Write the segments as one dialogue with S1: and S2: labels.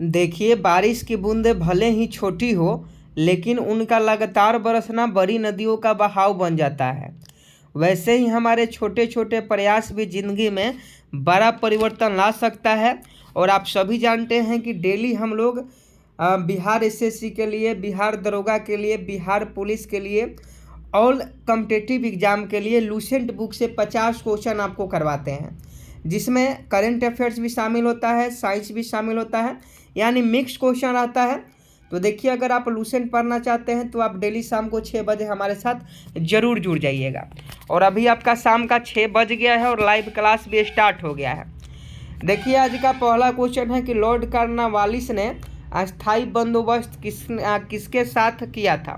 S1: देखिए, बारिश की बूंदें भले ही छोटी हो, लेकिन उनका लगातार बरसना बड़ी नदियों का बहाव बन जाता है। वैसे ही हमारे छोटे छोटे प्रयास भी जिंदगी में बड़ा परिवर्तन ला सकता है। और आप सभी जानते हैं कि डेली हम लोग बिहार एसएससी के लिए, बिहार दरोगा के लिए, बिहार पुलिस के लिए, ऑल कॉम्पिटिटिव एग्जाम के लिए लूसेंट बुक से 50 क्वेश्चन आपको करवाते हैं, जिसमें करंट अफेयर्स भी शामिल होता है, साइंस भी शामिल होता है, यानी मिक्स क्वेश्चन आता है। तो देखिए, अगर आप लूसेंट पढ़ना चाहते हैं तो आप डेली शाम को 6 बजे हमारे साथ ज़रूर जुड़ जाइएगा। और अभी आपका शाम का 6 बज गया है और लाइव क्लास भी स्टार्ट हो गया है। देखिए, आज का पहला क्वेश्चन है कि लॉर्ड कॉर्नवालिस ने अस्थाई बंदोबस्त किसके साथ किया था।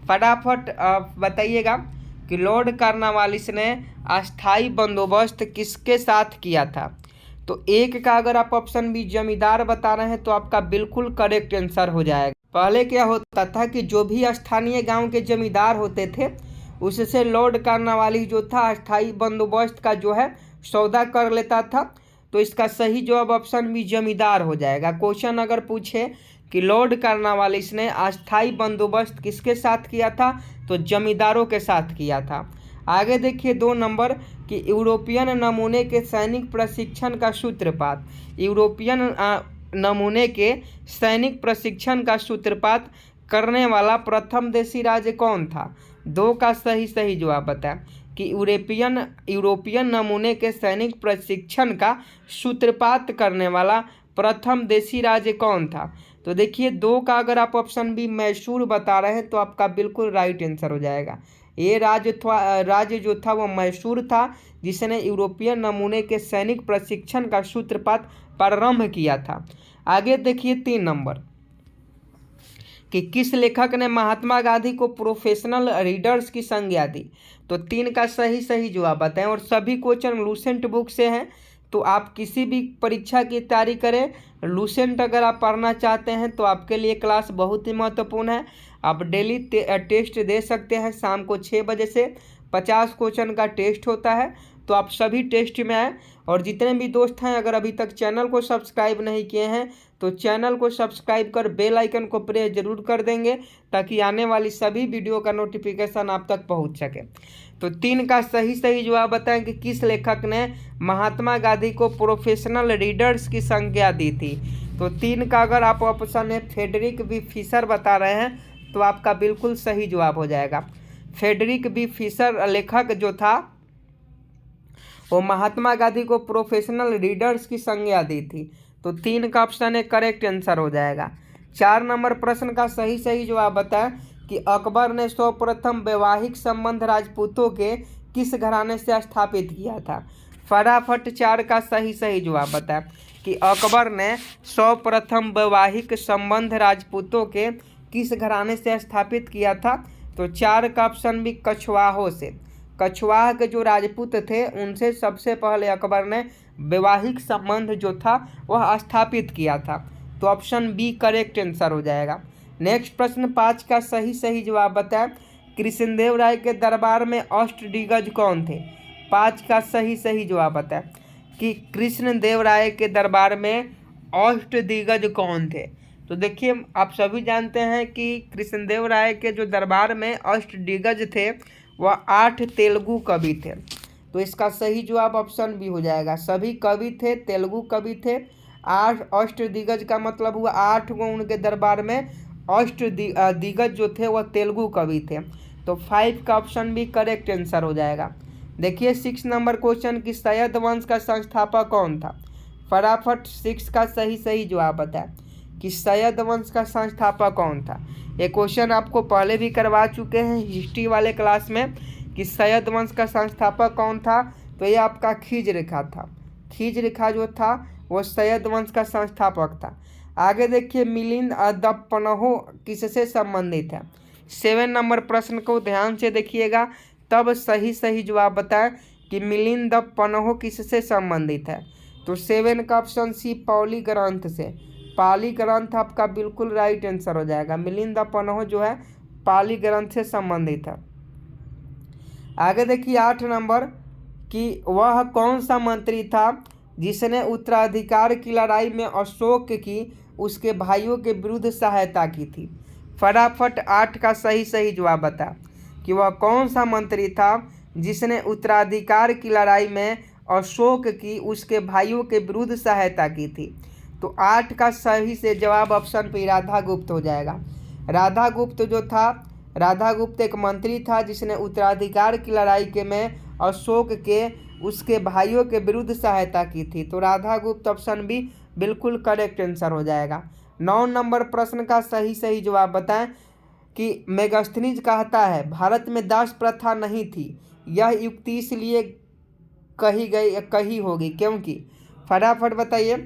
S1: फटाफट बताइएगा कि लॉर्ड कॉर्नवालिस ने अस्थाई बंदोबस्त किसके साथ किया था। तो एक का अगर आप ऑप्शन बी जमींदार बता रहे हैं तो आपका बिल्कुल करेक्ट आंसर हो जाएगा। पहले क्या होता था कि जो भी स्थानीय गांव के जमींदार होते थे, उससे लॉर्ड कॉर्नवालिस जो था अस्थाई बंदोबस्त का जो है सौदा कर लेता था। तो इसका सही जवाब ऑप्शन बी जमींदार हो जाएगा। क्वेश्चन अगर पूछे कि लॉर्ड कॉर्नवालिस ने अस्थाई बंदोबस्त किसके साथ किया था, तो जमींदारों के साथ किया था। आगे देखिए 2 नंबर कि यूरोपियन नमूने के सैनिक प्रशिक्षण का सूत्रपात। यूरोपियन नमूने के सैनिक प्रशिक्षण का सूत्रपात करने वाला प्रथम देशी राज्य कौन था। 2 का सही जवाब बताएं कि यूरोपियन नमूने के सैनिक प्रशिक्षण का सूत्रपात करने वाला प्रथम देशी राज्य कौन था। तो देखिए 2 का अगर आप ऑप्शन बी मैसूर बता रहे हैं तो आपका बिल्कुल राइट आंसर हो जाएगा। ये राज्य जो था वो मैसूर था, जिसने यूरोपियन नमूने के सैनिक प्रशिक्षण का सूत्रपात प्रारंभ किया था। आगे देखिए 3 नंबर कि किस लेखक ने महात्मा गांधी को प्रोफेशनल रीडर्स की संज्ञा दी। तो 3 का सही जवाब बताएं। और सभी क्वेश्चन लूसेंट बुक से हैं, तो आप किसी भी परीक्षा की तैयारी करें, लूसेंट अगर आप पढ़ना चाहते हैं तो आपके लिए क्लास बहुत ही महत्वपूर्ण है। आप डेली टेस्ट दे सकते हैं। शाम को 6 बजे से 50 क्वेश्चन का टेस्ट होता है, तो आप सभी टेस्ट में आएँ। और जितने भी दोस्त हैं अगर अभी तक चैनल को सब्सक्राइब नहीं किए हैं तो चैनल को सब्सक्राइब कर बेल आइकन को प्रेस जरूर कर देंगे, ताकि आने वाली सभी वीडियो का नोटिफिकेशन आप तक पहुंच सके। तो 3 का सही जवाब बताएं कि किस लेखक ने महात्मा गांधी को प्रोफेशनल रीडर्स की संज्ञा दी थी। तो 3 का अगर आप ऑप्शन है फ्रेडरिक बी फिशर बता रहे हैं तो आपका बिल्कुल सही जवाब हो जाएगा। फ्रेडरिक बी फिशर लेखक जो था वो महात्मा गांधी को प्रोफेशनल रीडर्स की संज्ञा दी थी। तो 3 का ऑप्शन है करेक्ट आंसर हो जाएगा। 4 नंबर प्रश्न का सही जवाब बताएं कि अकबर ने सर्वप्रथम वैवाहिक संबंध राजपूतों के किस घराने से स्थापित किया था। फटाफट 4 का सही जवाब बताएं कि अकबर ने सर्वप्रथम वैवाहिक संबंध राजपूतों के किस घराने से स्थापित किया था। तो 4 का ऑप्शन भी कछवाहों से। कछवाह के जो राजपूत थे उनसे सबसे पहले अकबर ने वैवाहिक संबंध जो था वह स्थापित किया था। तो ऑप्शन बी करेक्ट आंसर हो जाएगा। नेक्स्ट प्रश्न 5 का सही जवाब बताएं कृष्णदेव राय के दरबार में अष्टदिग्गज कौन थे। 5 का सही जवाब बताएं कि कृष्णदेव राय के दरबार में अष्टदिग्गज कौन थे। तो देखिए, आप सभी जानते हैं कि कृष्णदेव राय के जो दरबार में अष्टदिग्गज थे वह 8 तेलुगु कवि थे। तो इसका सही जवाब ऑप्शन बी हो जाएगा। सभी कवि थे, तेलुगु कवि थे। 8 अष्टदिग्गज का मतलब हुआ 8 को उनके दरबार में दिग्गज जो थे वह तेलुगु कवि थे। तो 5 का ऑप्शन भी करेक्ट आंसर हो जाएगा। देखिए 6 नंबर क्वेश्चन कि सैयद वंश का संस्थापक कौन था। फटाफट 6 का सही जवाब बताएं कि सैयद वंश का संस्थापक कौन था। ये क्वेश्चन आपको पहले भी करवा चुके हैं हिस्ट्री वाले क्लास में कि सैयद वंश का संस्थापक कौन था। तो ये आपका खिजर-खा था। खिजर-खा जो था वो सैयद वंश का संस्थापक था। आगे देखिए मिलिंद दप्पनहो किससे संबंधित है। 7 नंबर प्रश्न को ध्यान से देखिएगा, तब सही जवाब बताएं कि मिलिंद दप्पनहो किससे संबंधित है। तो 7 का ऑप्शन सी पाली ग्रंथ से। पाली ग्रंथ आपका बिल्कुल राइट आंसर हो जाएगा। मिलिंद दप्पनहो जो है पाली ग्रंथ से संबंधित है। आगे देखिए 8 नंबर कि वह कौन सा मंत्री था जिसने उत्तराधिकार की लड़ाई में अशोक की उसके भाइयों के विरुद्ध सहायता की थी। फटाफट 8 का सही सही जवाब बता कि वह कौन सा मंत्री था जिसने उत्तराधिकार की लड़ाई में अशोक की उसके भाइयों के विरुद्ध सहायता की थी। तो 8 का सही से जवाब ऑप्शन पे राधा गुप्त हो जाएगा। राधा गुप्त जो था, राधा गुप्त एक मंत्री था जिसने उत्तराधिकार की लड़ाई के में अशोक के उसके भाइयों के विरुद्ध सहायता की थी। तो राधा गुप्त ऑप्शन बी बिल्कुल करेक्ट आंसर हो जाएगा। 9 नंबर प्रश्न का सही सही जवाब बताएं कि मेगास्थनीज कहता है भारत में दास प्रथा नहीं थी, यह युक्ति इसलिए कही होगी क्योंकि। फटाफट बताइए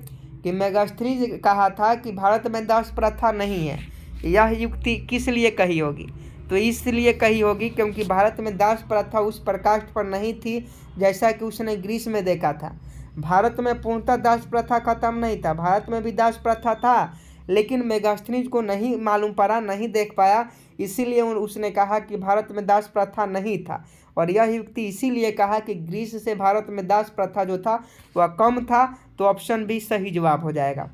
S1: कि मेगास्थनीज कहा था कि भारत में दास प्रथा नहीं है, यह युक्ति किस लिए कही होगी। तो इसलिए कही होगी क्योंकि भारत में दास प्रथा उस प्रकार पर नहीं थी जैसा कि उसने ग्रीस में देखा था। भारत में पूर्णतः दास प्रथा खत्म नहीं था, भारत में भी दास प्रथा था, लेकिन मेगास्थनीज को नहीं मालूम पड़ा, नहीं देख पाया, इसीलिए उसने कहा कि भारत में दास प्रथा नहीं था। और यह युक्ति इसीलिए कहा कि ग्रीस से भारत में दास प्रथा जो था वह कम था। तो ऑप्शन बी सही जवाब हो जाएगा।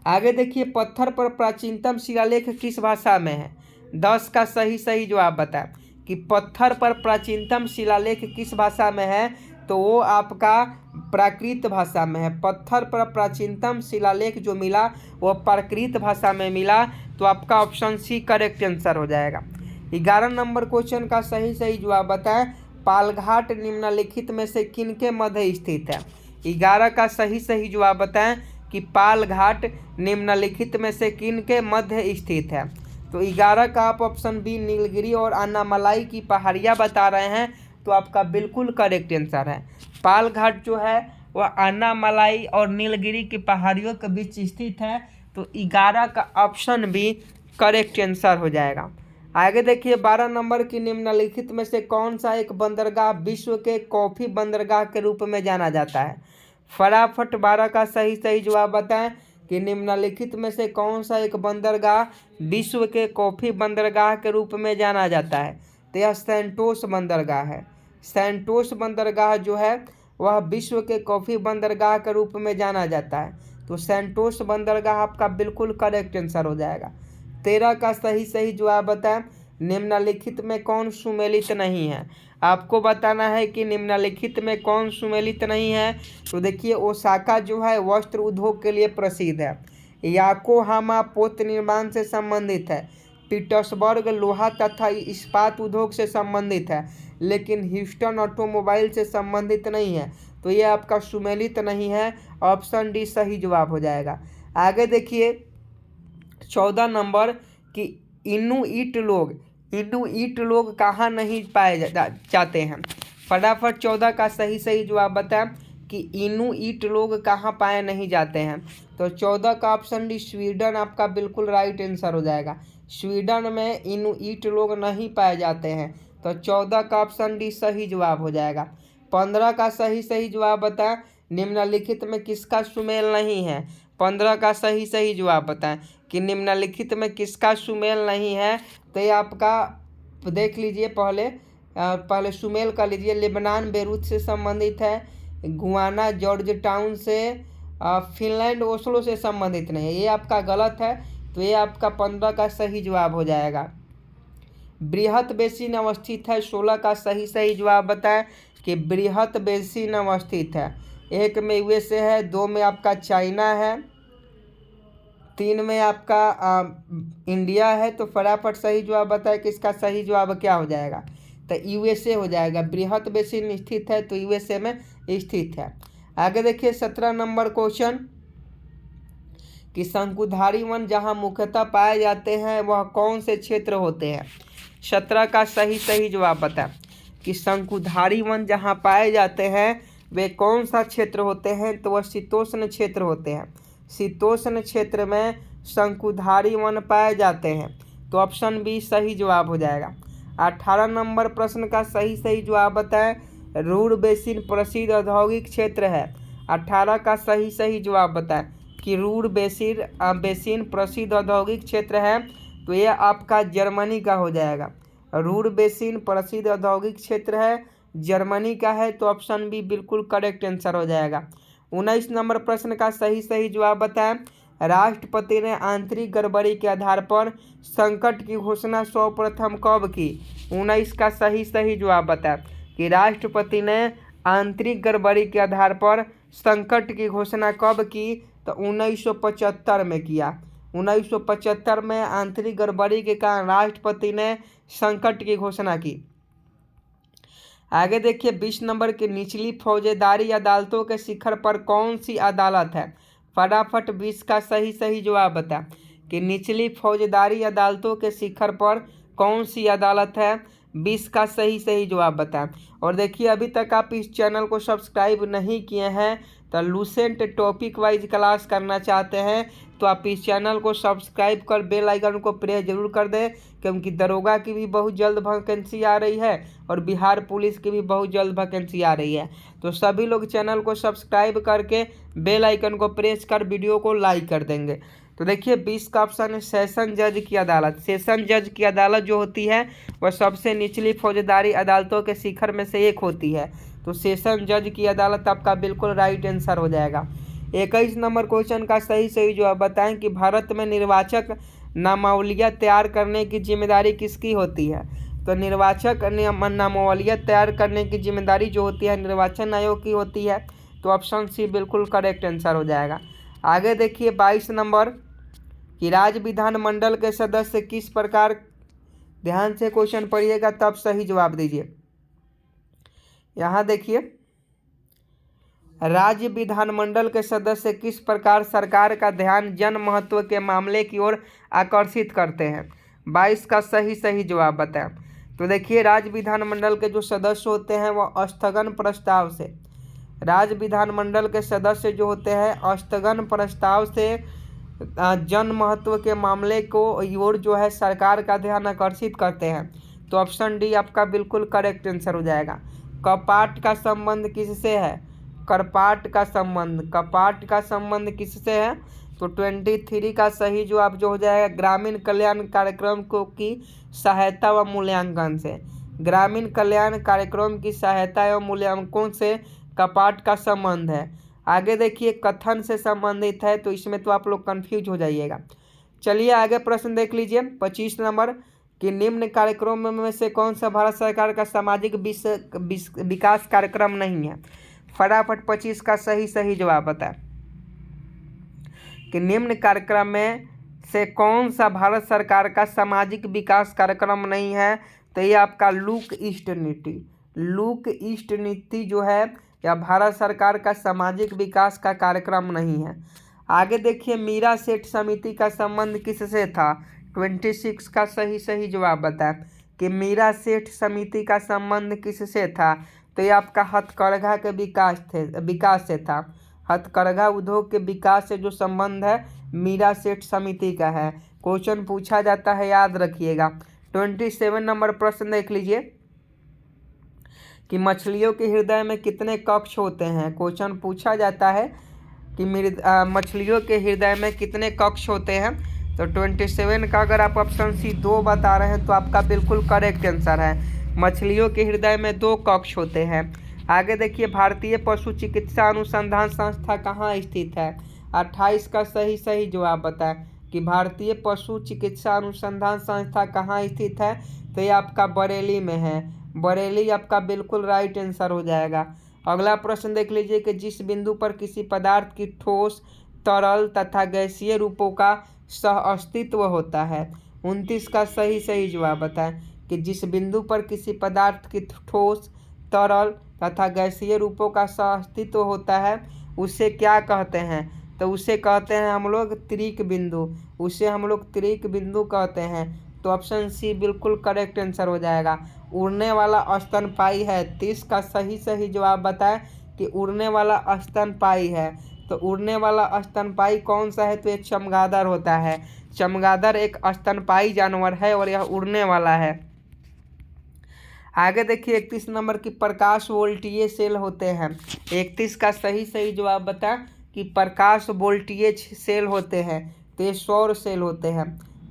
S1: आगे देखिए, पत्थर पर प्राचीनतम शिलालेख किस भाषा में है। 10 का सही सही जवाब बताएं कि पत्थर पर प्राचीनतम शिलालेख किस भाषा में है। तो वो आपका प्राकृत भाषा में है। पत्थर पर प्राचीनतम शिलालेख जो मिला वो प्राकृत भाषा में मिला। तो आपका ऑप्शन सी करेक्ट आंसर हो जाएगा। 11 नंबर क्वेश्चन का सही सही जवाब बताएं पालघाट निम्नलिखित में से किनके मध्य स्थित है। 11 का सही सही जवाब बताएं कि पालघाट निम्नलिखित में से किनके मध्य स्थित है। तो 11 का आप ऑप्शन बी नीलगिरी और अन्नामलाई की पहाड़ियाँ बता रहे हैं। तो आपका बिल्कुल करेक्ट आंसर है। पालघाट जो है वह अन्नामलाई और नीलगिरी की पहाड़ियों के बीच स्थित है। तो 11 का ऑप्शन बी करेक्ट आंसर हो जाएगा। आगे देखिए, 12 नंबर की निम्नलिखित में से कौन सा एक बंदरगाह विश्व के कॉफ़ी बंदरगाह के रूप में जाना जाता है। फटाफट 12 का सही सही जवाब बताएं कि निम्नलिखित में से कौन सा एक बंदरगाह विश्व के कॉफ़ी बंदरगाह के रूप में जाना जाता है। तो यह सैंटोस बंदरगाह है। सैंटोस बंदरगाह जो है वह विश्व के कॉफ़ी बंदरगाह के रूप में जाना जाता है। तो सैंटोस बंदरगाह आपका बिल्कुल करेक्ट आंसर हो जाएगा। 13 का सही सही जवाब बताएं निम्नलिखित में कौन सुमेलित नहीं है। आपको बताना है कि निम्नलिखित में कौन सुमेलित नहीं है। तो देखिए, ओसाका जो है वस्त्र उद्योग के लिए प्रसिद्ध है। याकोहामा पोत निर्माण से संबंधित है। पीटर्सबर्ग लोहा तथा इस्पात उद्योग से संबंधित है, लेकिन ह्यूस्टन ऑटोमोबाइल से संबंधित नहीं है। तो ये आपका सुमेलित नहीं है। ऑप्शन डी सही जवाब हो जाएगा। आगे देखिए, 14 नंबर कि इनुइट लोग कहाँ नहीं पाए जाते हैं। फटाफट 14 का सही सही जवाब बताएं कि इनुइट लोग कहाँ पाए नहीं जाते हैं। तो 14 का ऑप्शन डी स्वीडन आपका बिल्कुल राइट आंसर हो जाएगा। स्वीडन में इनुइट लोग नहीं पाए जाते हैं। तो 14 का ऑप्शन डी सही जवाब हो जाएगा। 15 का सही सही जवाब बताएं निम्नलिखित में किसका सुमेल नहीं है। 15 का सही सही जवाब बताएं कि निम्नलिखित में किसका सुमेल नहीं है। तो ये आपका देख लीजिए, पहले सुमेल का लीजिए। लेबनान बेरूत से संबंधित है, गुआना जॉर्ज टाउन से, फिनलैंड ओस्लो से संबंधित नहीं है। ये आपका गलत है। तो ये आपका 15 का सही जवाब हो जाएगा। बृहत बेसिन अवस्थित है। 16 का सही सही जवाब बताएं कि बृहत बेसिन अवस्थित है। 1 में यूएसए है, 2 में आपका चाइना है, 3 में आपका इंडिया है। तो फटाफट सही जवाब बताएं कि इसका सही जवाब क्या हो जाएगा। तो यूएसए हो जाएगा। बृहत बेसिन स्थित है तो यूएसए में स्थित है। आगे देखिए, 17 नंबर क्वेश्चन कि शंकुधारी वन जहां मुख्यतः पाए जाते हैं वह कौन से क्षेत्र होते हैं। 17 का सही सही जवाब बताएं कि शंकुधारी वन जहां पाए जाते हैं वे कौन सा क्षेत्र होते हैं। तो वह शीतोष्ण क्षेत्र होते हैं। शीतोष्ण क्षेत्र में शंकुधारी वन पाए जाते हैं। तो ऑप्शन बी सही जवाब हो जाएगा। 18 नंबर प्रश्न का सही सही जवाब बताएं रूर बेसिन प्रसिद्ध औद्योगिक क्षेत्र है। 18 का सही सही जवाब बताएं कि रूर बेसिन प्रसिद्ध औद्योगिक क्षेत्र है। तो यह आपका जर्मनी का हो जाएगा। रूर बेसिन प्रसिद्ध औद्योगिक क्षेत्र है, जर्मनी का है। तो ऑप्शन बी बिल्कुल करेक्ट आंसर हो जाएगा। 19 नंबर प्रश्न का सही जवाब बताएं। राष्ट्रपति ने आंतरिक गड़बड़ी के आधार पर संकट की घोषणा सर्वप्रथम कब की? 19 का सही जवाब बताएं कि राष्ट्रपति ने आंतरिक गड़बड़ी के आधार पर संकट की घोषणा कब की? तो 1975 में किया। 1975 में आंतरिक गड़बड़ी के कारण राष्ट्रपति ने संकट की घोषणा की। आगे देखिए 20 नंबर की निचली फौजदारी अदालतों के शिखर पर कौन सी अदालत है? फटाफट 20 का सही जवाब बता कि निचली फौजदारी अदालतों के शिखर पर कौन सी अदालत है? 20 का सही जवाब बता। और देखिए अभी तक आप इस चैनल को सब्सक्राइब नहीं किए हैं तो लूसेंट टॉपिक वाइज क्लास करना चाहते हैं तो आप इस चैनल को सब्सक्राइब कर बेल आइकन को प्रेस जरूर कर दें, क्योंकि दरोगा की भी बहुत जल्द वैकेंसी आ रही है और बिहार पुलिस की भी बहुत जल्द वैकेंसी आ रही है। तो सभी लोग चैनल को सब्सक्राइब करके बेल आइकन को प्रेस कर वीडियो को लाइक कर देंगे। तो देखिए 20 का ऑप्शन है सेशन जज की अदालत। सेशन जज की अदालत जो होती है वह सबसे निचली फौजदारी अदालतों के शिखर में से एक होती है। तो सेशन जज की अदालत आपका बिल्कुल राइट आंसर हो जाएगा। 21 नंबर क्वेश्चन का सही जवाब बताएं कि भारत में निर्वाचक नामावलियाँ तैयार करने की जिम्मेदारी किसकी होती है? तो निर्वाचक नामावलियाँ तैयार करने की जिम्मेदारी जो होती है निर्वाचन आयोग की होती है। तो ऑप्शन सी बिल्कुल करेक्ट आंसर हो जाएगा। आगे देखिए 22 नंबर कि राज्य विधानमंडल के सदस्य किस प्रकार, ध्यान से क्वेश्चन पढ़िएगा तब सही जवाब दीजिए। यहाँ देखिए राज्य विधानमंडल के सदस्य किस प्रकार सरकार का ध्यान जन महत्व के मामले की ओर आकर्षित करते हैं? 22 का सही जवाब बताएं। तो देखिए राज्य विधानमंडल के जो सदस्य होते हैं वह स्थगन प्रस्ताव से, राज्य विधानमंडल के सदस्य जो होते हैं स्थगन प्रस्ताव से जन महत्व के मामले को ओर जो है सरकार का ध्यान आकर्षित करते हैं। तो ऑप्शन डी आपका बिल्कुल करेक्ट आंसर हो जाएगा। कपाट का संबंध किससे है? कपाट का संबंध किससे है? तो 23 का सही जवाब जो हो जाएगा ग्रामीण कल्याण कार्यक्रम को की सहायता व मूल्यांकन से। ग्रामीण कल्याण कार्यक्रम की सहायता एवं मूल्यांकन से कपाट का संबंध है। आगे देखिए कथन से संबंधित है, तो इसमें तो आप लोग कंफ्यूज हो जाइएगा। चलिए आगे प्रश्न देख लीजिए 25 नंबर कि निम्न कार्यक्रम में से कौन सा भारत सरकार का सामाजिक विकास कार्यक्रम नहीं है? फटाफट 25 का सही जवाब बताएं कि निम्न कार्यक्रम में से कौन सा भारत सरकार का सामाजिक विकास कार्यक्रम नहीं है? तो ये आपका लुक ईस्ट नीति जो है या भारत सरकार का सामाजिक विकास का कार्यक्रम नहीं है। आगे देखिए मीरा सेठ समिति का संबंध किससे था? 26 का सही जवाब बताएं कि मीरा सेठ समिति का संबंध किससे था? तो ये आपका हथकरघा के विकास से था। हथकरघा उद्योग के विकास से जो संबंध है मीरा सेठ समिति का है। क्वेश्चन पूछा जाता है, याद रखिएगा। 27 नंबर प्रश्न देख लीजिए कि मछलियों के हृदय में कितने कक्ष होते हैं? क्वेश्चन पूछा जाता है कि मछलियों के हृदय में कितने कक्ष होते हैं। तो 27 का अगर आप ऑप्शन सी 2 बता रहे हैं तो आपका बिल्कुल करेक्ट आंसर है। मछलियों के हृदय में 2 कक्ष होते हैं। आगे देखिए भारतीय पशु चिकित्सा अनुसंधान संस्था कहाँ स्थित है? 28 का सही जवाब बताएं कि भारतीय पशु चिकित्सा अनुसंधान संस्था कहाँ स्थित है? तो ये आपका बरेली में है। बरेली आपका बिल्कुल राइट आंसर हो जाएगा। अगला प्रश्न देख लीजिए कि जिस बिंदु पर किसी पदार्थ की ठोस, तरल तथा गैसीय रूपों का सह अस्तित्व होता है। 29 का सही जवाब बताएं कि जिस बिंदु पर किसी पदार्थ की ठोस, तरल तथा गैसीय रूपों का सह अस्तित्व होता है उसे क्या कहते हैं? तो उसे कहते हैं हम लोग त्रिक बिंदु। उसे हम लोग त्रिक बिंदु कहते हैं। तो ऑप्शन सी बिल्कुल करेक्ट आंसर हो जाएगा। उड़ने वाला स्तनपायी है। 30 का सही जवाब बताएं कि उड़ने वाला स्तनपायी है। तो उड़ने वाला स्तनपायी कौन सा है? तो ये चमगादड़ होता है। चमगादड़ एक स्तनपायी जानवर है और यह उड़ने वाला है। आगे देखिए 31 नंबर की प्रकाश वोल्टेज सेल होते हैं। 31 का सही जवाब बता कि प्रकाश वोल्टेज सेल होते हैं। तो ये सौर सेल होते हैं।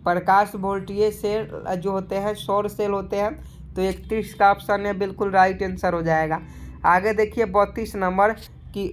S1: प्रकाश वोल्टेज सेल जो होते हैं सौर सेल होते हैं। तो 31 का ऑप्शन है बिल्कुल राइट आंसर हो जाएगा। आगे देखिए 32 नंबर कि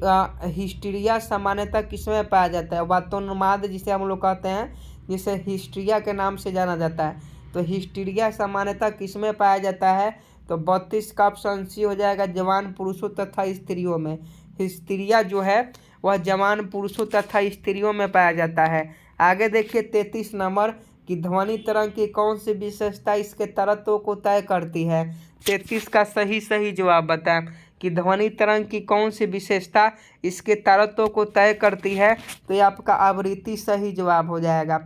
S1: हिस्टीरिया सामान्यतः किसमें पाया जाता है? वातोन्माद जिसे हम लोग कहते हैं, जिसे हिस्टीरिया के नाम से जाना जाता है। तो हिस्टीरिया सामान्यतः किसमें पाया जाता है? तो 32 का ऑप्शन सी हो जाएगा, जवान पुरुषों तथा स्त्रियों में। हिस्टीरिया जो है वह जवान पुरुषों तथा स्त्रियों में पाया जाता है। आगे देखिए 33 नंबर कि ध्वनि तरंग की कौन सी विशेषता इसके तरत्व को तय करती है? 33 का सही जवाब बताएं कि ध्वनि तरंग की कौन सी विशेषता इसके तरत्व को तय करती है? तो ये आपका आवृत्ति सही जवाब हो जाएगा।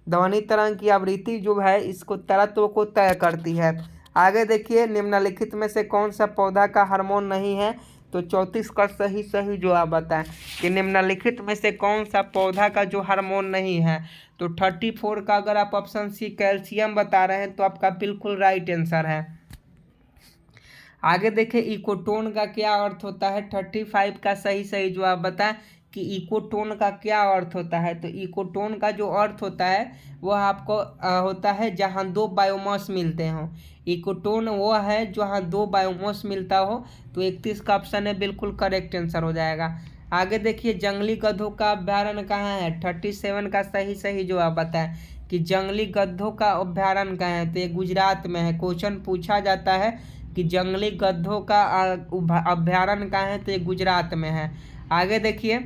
S1: ध्वनि तरंग की आवृत्ति जो है इसको तरत्व को तय करती है। आगे देखिए निम्नलिखित में से कौन सा पौधा का हार्मोन नहीं है? तो 34 का सही जवाब बताएं कि निम्नलिखित में से कौन सा पौधा का जो हार्मोन नहीं है? तो 34 का अगर आप ऑप्शन सी कैल्शियम बता रहे हैं तो आपका बिल्कुल राइट आंसर है। आगे देखें इकोटोन का क्या अर्थ होता है? 35 का सही जवाब बताएं कि इकोटोन का क्या अर्थ होता है? तो इकोटोन का जो अर्थ होता है वह आपको होता है जहां दो बायोमास मिलते हों। इकोटोन वो है जहां दो बायोमास मिलता हो। तो 31 का ऑप्शन है बिल्कुल करेक्ट आंसर हो जाएगा। आगे देखिए जंगली गधों का अभ्यारण्य कहाँ है? 37 का सही जवाब बताएं कि जंगली गधों का अभ्यारण्य कहाँ है? तो ये गुजरात में है। क्वेश्चन पूछा जाता है कि जंगली गधों का अभ्यारण्य कहाँ है? तो ये गुजरात में है। आगे देखिए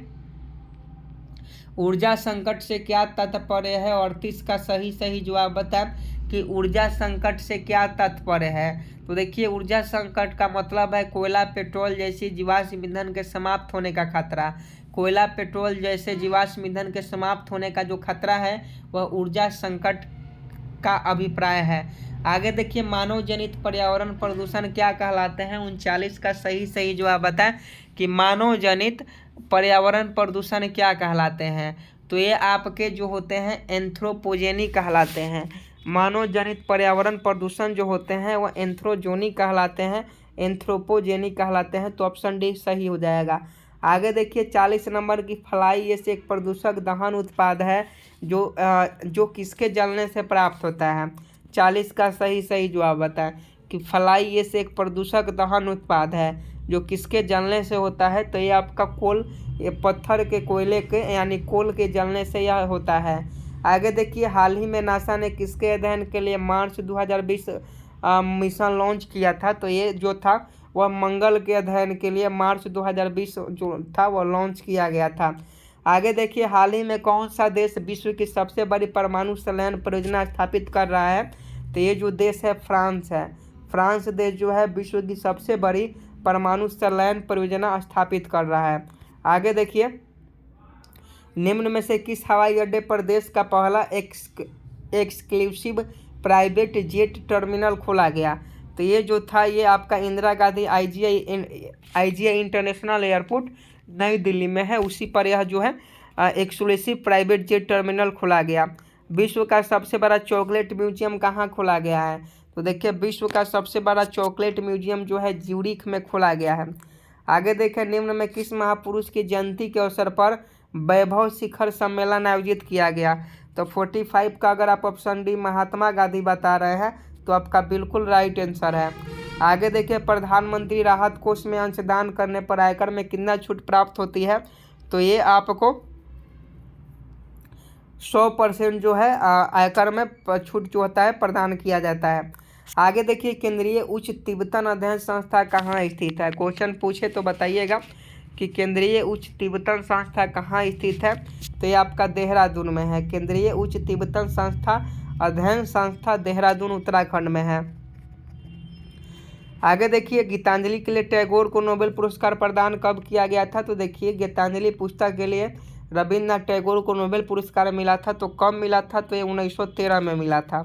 S1: ऊर्जा संकट से क्या तात्पर्य है? 38 का सही जवाब बताएं कि ऊर्जा संकट से क्या तात्पर्य है? तो देखिए ऊर्जा संकट का मतलब है कोयला पेट्रोल जैसी जीवाश्म ईंधन के समाप्त होने का खतरा। कोयला पेट्रोल जैसे जीवाश्म ईंधन के समाप्त होने का जो खतरा है वह ऊर्जा संकट का अभिप्राय है। आगे देखिए मानव जनित पर्यावरण प्रदूषण क्या कहलाते हैं? 39 का सही जवाब बताएं कि मानव जनित पर्यावरण प्रदूषण क्या कहलाते हैं? तो ये आपके जो होते हैं एंथ्रोपोजेनी कहलाते हैं। मानव जनित पर्यावरण प्रदूषण जो होते हैं वह एंथ्रोजोनी कहलाते हैं, एंथ्रोपोजेनी कहलाते हैं। तो ऑप्शन डी सही हो जाएगा। आगे देखिए 40 नंबर की फ्लाई ये से एक प्रदूषक दहन उत्पाद है जो किसके जलने से प्राप्त होता है? 40 का सही जवाब बताएं कि फ्लाई ये से एक प्रदूषक दहन उत्पाद है जो किसके जलने से होता है? तो ये आपका ये पत्थर के कोयले के यानी कोल के जलने से यह होता है। आगे देखिए हाल ही में नासा ने किसके अध्ययन के लिए मार्च 2020 मिशन लॉन्च किया था? तो ये जो था वह मंगल के अध्ययन के लिए मार्च 2020 जो था वह लॉन्च किया गया था। आगे देखिए हाल ही में कौन सा देश विश्व की सबसे बड़ी परमाणु संलयन परियोजना स्थापित कर रहा है? तो ये जो देश है फ्रांस है। फ्रांस देश जो है विश्व की सबसे बड़ी परमाणु संलयन परियोजना स्थापित कर रहा है। आगे देखिए निम्न में से किस हवाई अड्डे पर देश का पहला एक्सक्लूसिव प्राइवेट जेट टर्मिनल खोला गया? तो ये जो था ये आपका Indira Gandhi IGI international airport नई दिल्ली में है। उसी पर यह जो है एक्सक्लूसिव प्राइवेट जेट टर्मिनल खोला गया। विश्व का सबसे बड़ा चॉकलेट म्यूजियम कहाँ खोला गया है? तो देखिए विश्व का सबसे बड़ा चॉकलेट म्यूजियम जो है ज्यूरिख में खोला गया है। आगे देखें निम्न में किस महापुरुष की जयंती के अवसर पर वैभव शिखर सम्मेलन आयोजित किया गया? तो 45 का अगर आप ऑप्शन डी महात्मा गांधी बता रहे हैं तो आपका बिल्कुल राइट आंसर है। आगे देखिए प्रधानमंत्री राहत कोष में अंशदान करने पर आयकर में कितना छूट प्राप्त होती है? तो ये आपको 100% जो है आयकर में छूट जो होता है प्रदान किया जाता है। आगे देखिए केंद्रीय उच्च तिब्बतन अध्ययन संस्था कहाँ स्थित है? क्वेश्चन पूछे तो बताइएगा कि केंद्रीय उच्च तिब्बतन संस्था कहाँ स्थित है? तो ये आपका देहरादून में है। केंद्रीय उच्च तिब्बतन संस्था अध्ययन संस्था देहरादून उत्तराखंड में है। आगे देखिए गीतांजलि के लिए टैगोर को नोबेल पुरस्कार प्रदान कब किया गया था? तो देखिए गीतांजलि पुस्तक के लिए रविन्द्रनाथ टैगोर को नोबेल पुरस्कार मिला था। तो कब मिला था? तो ये 1913 में मिला था।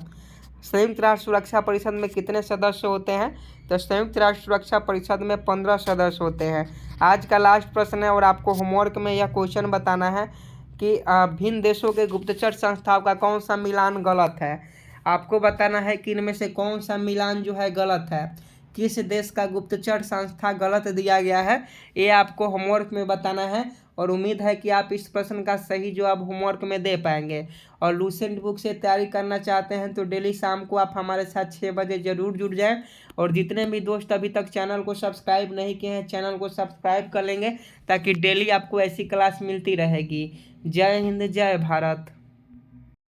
S1: संयुक्त राष्ट्र सुरक्षा परिषद में कितने सदस्य होते हैं? तो संयुक्त राष्ट्र सुरक्षा परिषद में 15 सदस्य होते हैं। आज का लास्ट प्रश्न है और आपको होमवर्क में यह क्वेश्चन बताना है कि भिन्न देशों के गुप्तचर संस्थाओं का कौन सा मिलान गलत है। आपको बताना है कि इनमें से कौन सा मिलान जो है गलत है, किस देश का गुप्तचर संस्था गलत दिया गया है, ये आपको होमवर्क में बताना है। और उम्मीद है कि आप इस प्रश्न का सही जवाब होमवर्क में दे पाएंगे। और लूसेंट बुक से तैयारी करना चाहते हैं तो डेली शाम को आप हमारे साथ 6 बजे ज़रूर जुड़ जाएं। और जितने भी दोस्त अभी तक चैनल को सब्सक्राइब नहीं किए हैं, चैनल को सब्सक्राइब कर लेंगे ताकि डेली आपको ऐसी क्लास मिलती रहेगी। जय हिंद, जय भारत।